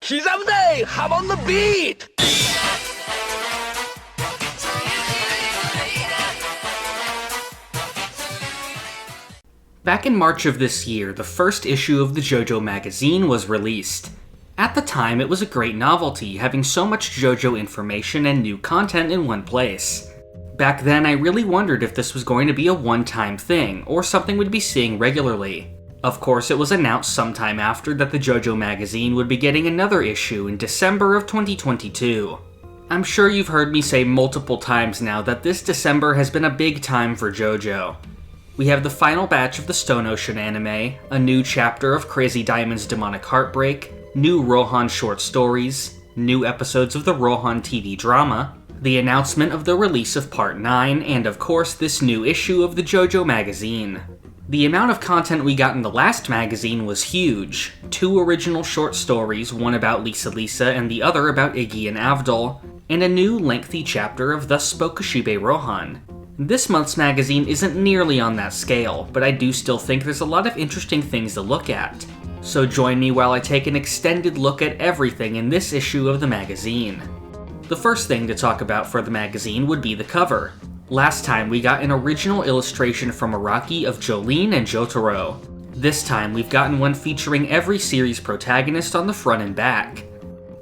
Kizamde! Hop on the beat! Back in March of this year, the first issue of the JOJO Magazine was released. At the time, it was a great novelty, having so much JOJO information and new content in one place. Back then, I really wondered if this was going to be a one-time thing, or something we'd be seeing regularly. Of course, it was announced sometime after that the JOJO Magazine would be getting another issue in December of 2022. I'm sure you've heard me say multiple times now that this December has been a big time for JOJO. We have the final batch of the Stone Ocean anime, a new chapter of Crazy Diamond's Demonic Heartbreak, new Rohan short stories, new episodes of the Rohan TV drama, the announcement of the release of Part 9, and of course this new issue of the JOJO Magazine. The amount of content we got in the last magazine was huge. 2 original short stories, one about Lisa and the other about Iggy and Avdol, and a new lengthy chapter of Thus Spoke Kashibe Rohan. This month's magazine isn't nearly on that scale, but I do still think there's a lot of interesting things to look at. So join me while I take an extended look at everything in this issue of the magazine. The first thing to talk about for the magazine would be the cover. Last time we got an original illustration from Araki of Jolene and Jotaro. This time we've gotten one featuring every series protagonist on the front and back.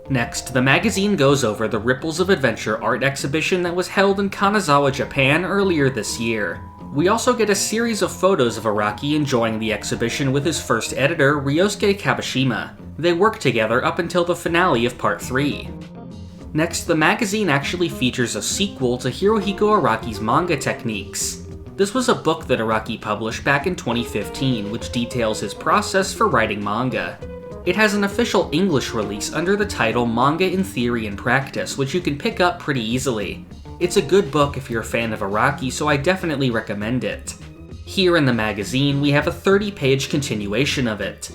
Next, the magazine goes over the Ripples of Adventure art exhibition that was held in Kanazawa, Japan earlier this year. We also get a series of photos of Araki enjoying the exhibition with his first editor, Ryosuke Kabashima. They worked together up until the finale of Part 3. Next, the magazine actually features a sequel to Hirohiko Araki's manga techniques. This was a book that Araki published back in 2015, which details his process for writing manga. It has an official English release under the title Manga in Theory and Practice, which you can pick up pretty easily. It's a good book if you're a fan of Araki, so I definitely recommend it. Here in the magazine, we have a 30-page continuation of it.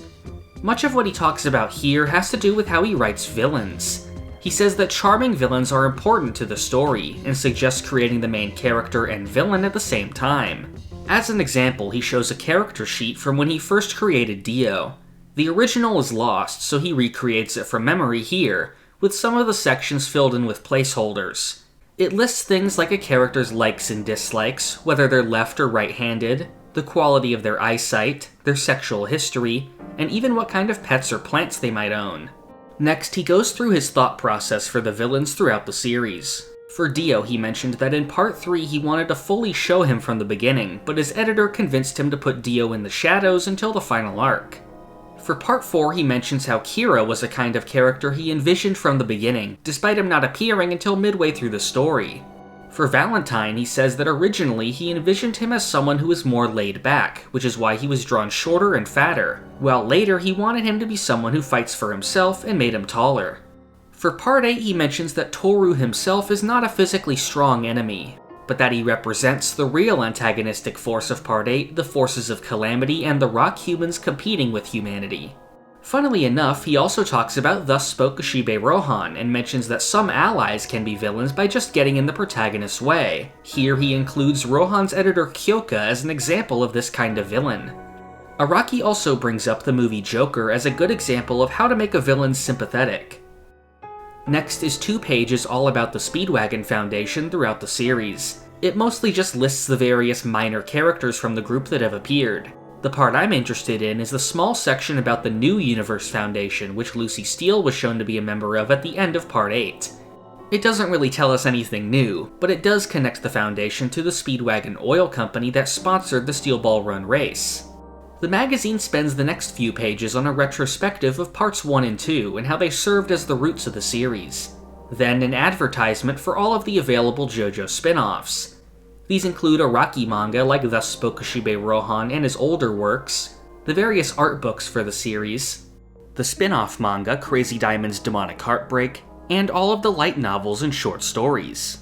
Much of what he talks about here has to do with how he writes villains. He says that charming villains are important to the story, and suggests creating the main character and villain at the same time. As an example, he shows a character sheet from when he first created Dio. The original is lost, so he recreates it from memory here, with some of the sections filled in with placeholders. It lists things like a character's likes and dislikes, whether they're left or right-handed, the quality of their eyesight, their sexual history, and even what kind of pets or plants they might own. Next, he goes through his thought process for the villains throughout the series. For Dio, he mentioned that in Part 3 he wanted to fully show him from the beginning, but his editor convinced him to put Dio in the shadows until the final arc. For Part 4, he mentions how Kira was a kind of character he envisioned from the beginning, despite him not appearing until midway through the story. For Valentine, he says that originally he envisioned him as someone who was more laid back, which is why he was drawn shorter and fatter, while later he wanted him to be someone who fights for himself and made him taller. For Part 8, he mentions that Toru himself is not a physically strong enemy, but that he represents the real antagonistic force of Part 8, the forces of Calamity and the rock humans competing with humanity. Funnily enough, he also talks about Thus Spoke Kashibe Rohan, and mentions that some allies can be villains by just getting in the protagonist's way. Here he includes Rohan's editor Kyoka as an example of this kind of villain. Araki also brings up the movie Joker as a good example of how to make a villain sympathetic. Next is 2 pages all about the Speedwagon Foundation throughout the series. It mostly just lists the various minor characters from the group that have appeared. The part I'm interested in is the small section about the New Universe Foundation, which Lucy Steele was shown to be a member of at the end of Part 8. It doesn't really tell us anything new, but it does connect the Foundation to the Speedwagon oil company that sponsored the Steel Ball Run race. The magazine spends the next few pages on a retrospective of Parts 1 and 2 and how they served as the roots of the series. Then an advertisement for all of the available JoJo spin-offs. These include Araki manga like Thus Spoke Kashibe Rohan and his older works, the various art books for the series, the spin-off manga Crazy Diamond's Demonic Heartbreak, and all of the light novels and short stories.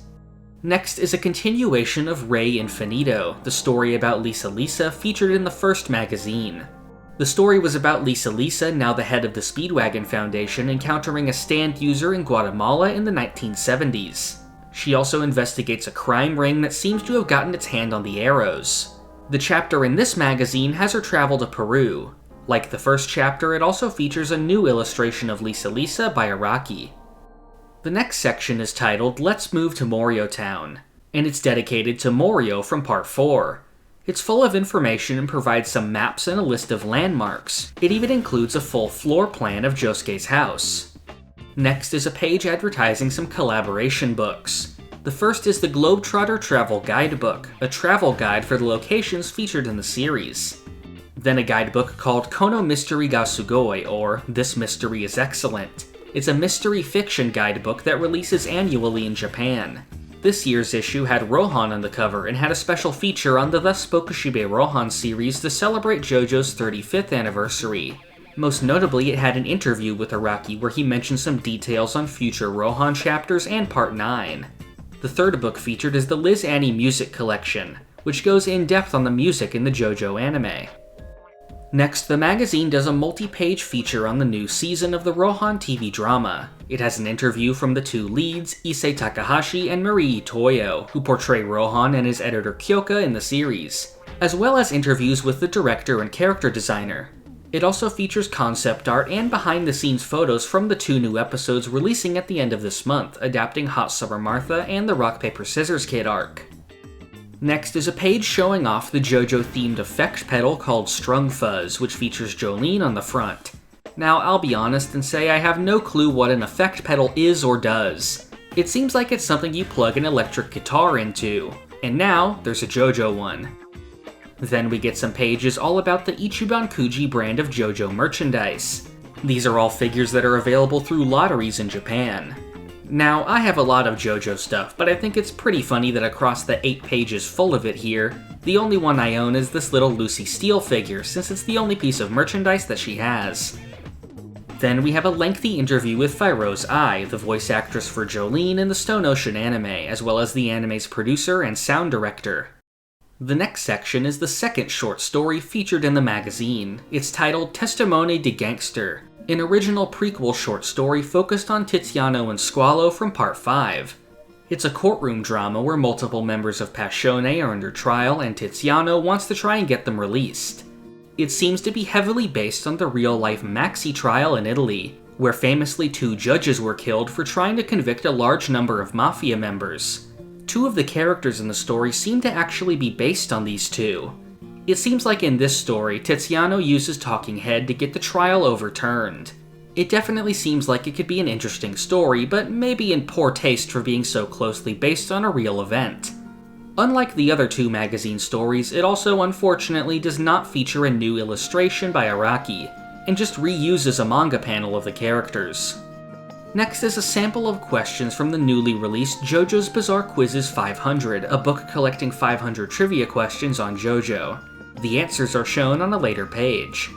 Next is a continuation of Re Infinito, the story about Lisa featured in the first magazine. The story was about Lisa, now the head of the Speedwagon Foundation, encountering a stand user in Guatemala in the 1970s. She also investigates a crime ring that seems to have gotten its hand on the arrows. The chapter in this magazine has her travel to Peru. Like the first chapter, it also features a new illustration of Lisa Lisa by Araki. The next section is titled Let's Move to Morio Town, and it's dedicated to Morio from Part 4. It's full of information and provides some maps and a list of landmarks. It even includes a full floor plan of Josuke's house. Next is a page advertising some collaboration books. The first is the Globetrotter Travel Guidebook, a travel guide for the locations featured in the series. Then a guidebook called Kono Mystery ga Sugoi, or This Mystery is Excellent. It's a mystery fiction guidebook that releases annually in Japan. This year's issue had Rohan on the cover and had a special feature on the Thus Spokushibe Rohan series to celebrate JoJo's 35th anniversary. Most notably, it had an interview with Araki where he mentioned some details on future Rohan chapters and Part 9. The third book featured is the Liz Annie Music Collection, which goes in depth on the music in the JoJo anime. Next, the magazine does a multi-page feature on the new season of the Rohan TV drama. It has an interview from the two leads, Issei Takahashi and Marie Toyo, who portray Rohan and his editor Kyoka in the series, as well as interviews with the director and character designer. It also features concept art and behind-the-scenes photos from the two new episodes releasing at the end of this month, adapting Hot Summer Martha and the Rock Paper Scissors Kid arc. Next is a page showing off the JoJo-themed effect pedal called Strum Fuzz, which features Jolene on the front. Now, I'll be honest and say I have no clue what an effect pedal is or does. It seems like it's something you plug an electric guitar into. And now, there's a JoJo one. Then we get some pages all about the Ichiban Kuji brand of JoJo merchandise. These are all figures that are available through lotteries in Japan. Now, I have a lot of JoJo stuff, but I think it's pretty funny that across the 8 pages full of it here, the only one I own is this little Lucy Steele figure, since it's the only piece of merchandise that she has. Then we have a lengthy interview with Fairoze Ai, the voice actress for Jolene in the Stone Ocean anime, as well as the anime's producer and sound director. The next section is the second short story featured in the magazine. It's titled Testimone de Gangster, an original prequel short story focused on Tiziano and Squalo from Part 5. It's a courtroom drama where multiple members of Passione are under trial and Tiziano wants to try and get them released. It seems to be heavily based on the real-life Maxi trial in Italy, where famously 2 judges were killed for trying to convict a large number of mafia members. 2 of the characters in the story seem to actually be based on these 2. It seems like in this story, Tiziano uses Talking Head to get the trial overturned. It definitely seems like it could be an interesting story, but maybe in poor taste for being so closely based on a real event. Unlike the other 2 magazine stories, it also unfortunately does not feature a new illustration by Araki, and just reuses a manga panel of the characters. Next is a sample of questions from the newly released JoJo's Bizarre Quizzes 500, a book collecting 500 trivia questions on JoJo. The answers are shown on a later page.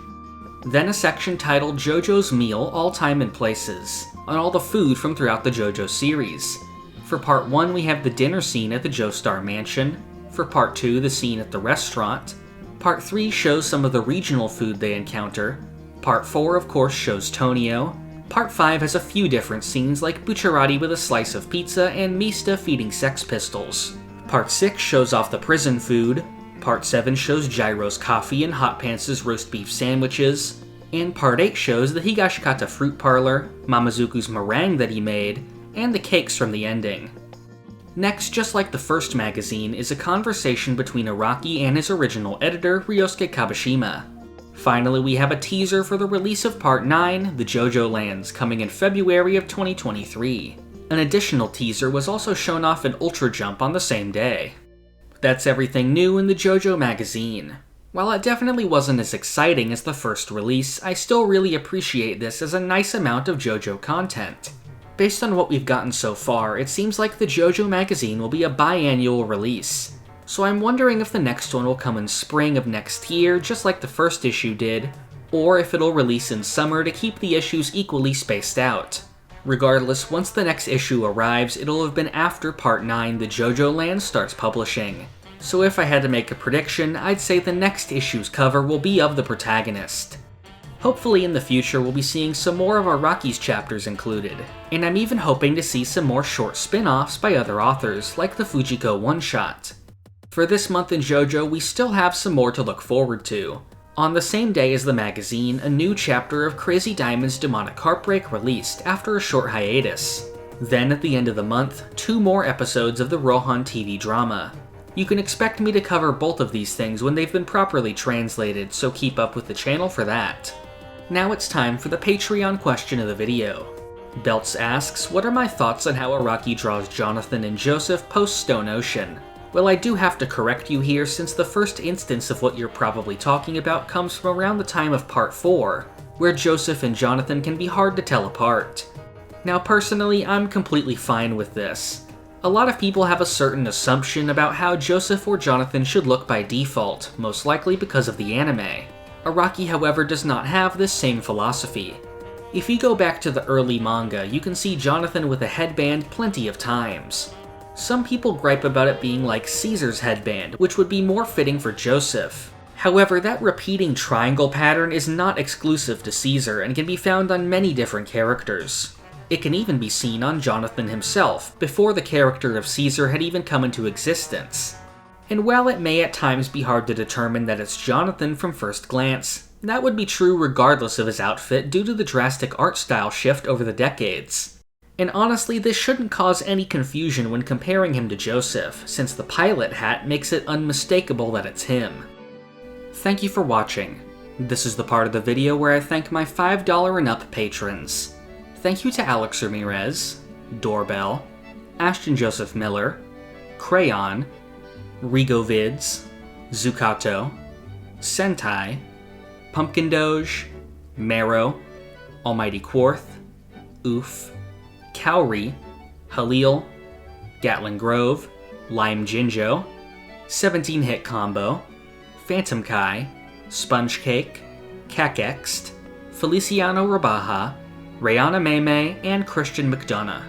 Then a section titled JoJo's Meal, All Time and Places, on all the food from throughout the JoJo series. For Part 1 we have the dinner scene at the Joestar Mansion. For Part 2 the scene at the restaurant. Part 3 shows some of the regional food they encounter. Part 4 of course shows Tonio. Part 5 has a few different scenes like Bucciarati with a slice of pizza and Mista feeding Sex Pistols. Part 6 shows off the prison food. Part 7 shows Gyro's coffee and Hot Pants' roast beef sandwiches. And Part 8 shows the Higashikata fruit parlor, Mamazuku's meringue that he made, and the cakes from the ending. Next, just like the first magazine, is a conversation between Araki and his original editor, Ryosuke Kabashima. Finally, we have a teaser for the release of Part 9, the JoJo Lands, coming in February of 2023. An additional teaser was also shown off in Ultra Jump on the same day. That's everything new in the JoJo magazine. While it definitely wasn't as exciting as the first release, I still really appreciate this as a nice amount of JoJo content. Based on what we've gotten so far, it seems like the JoJo magazine will be a biannual release. So I'm wondering if the next one will come in spring of next year, just like the first issue did, or if it'll release in summer to keep the issues equally spaced out. Regardless, once the next issue arrives, it'll have been after Part 9 the JoJo Land starts publishing. So if I had to make a prediction, I'd say the next issue's cover will be of the protagonist. Hopefully in the future we'll be seeing some more of Araki's chapters included, and I'm even hoping to see some more short spin-offs by other authors, like the Fujiko one-shot. For this month in JoJo, we still have some more to look forward to. On the same day as the magazine, a new chapter of Crazy Diamond's Demonic Heartbreak released after a short hiatus. Then, at the end of the month, 2 more episodes of the Rohan TV drama. You can expect me to cover both of these things when they've been properly translated, so keep up with the channel for that. Now it's time for the Patreon question of the video. Belts asks, what are my thoughts on how Araki draws Jonathan and Joseph post-Stone Ocean? Well, I do have to correct you here since the first instance of what you're probably talking about comes from around the time of Part 4, where Joseph and Jonathan can be hard to tell apart. Now personally, I'm completely fine with this. A lot of people have a certain assumption about how Joseph or Jonathan should look by default, most likely because of the anime. Araki, however, does not have this same philosophy. If you go back to the early manga, you can see Jonathan with a headband plenty of times. Some people gripe about it being like Caesar's headband, which would be more fitting for Joseph. However, that repeating triangle pattern is not exclusive to Caesar and can be found on many different characters. It can even be seen on Jonathan himself, before the character of Caesar had even come into existence. And while it may at times be hard to determine that it's Jonathan from first glance, that would be true regardless of his outfit due to the drastic art style shift over the decades. And honestly, this shouldn't cause any confusion when comparing him to Joseph, since the pilot hat makes it unmistakable that it's him. Thank you for watching. This is the part of the video where I thank my $5 and up patrons. Thank you to Alex Ramirez, Doorbell, Ashton Joseph Miller, Crayon, Rigovids, Zucato, Sentai, Pumpkin Doge, Marrow, Almighty Quarth, Oof, Cowrie, Halil, Gatlin Grove, Lime Jinjo, 17 Hit Combo, Phantom Kai, Sponge Cake, Cakext, Feliciano Rabaja, Rayana Meme, and Christian McDonough.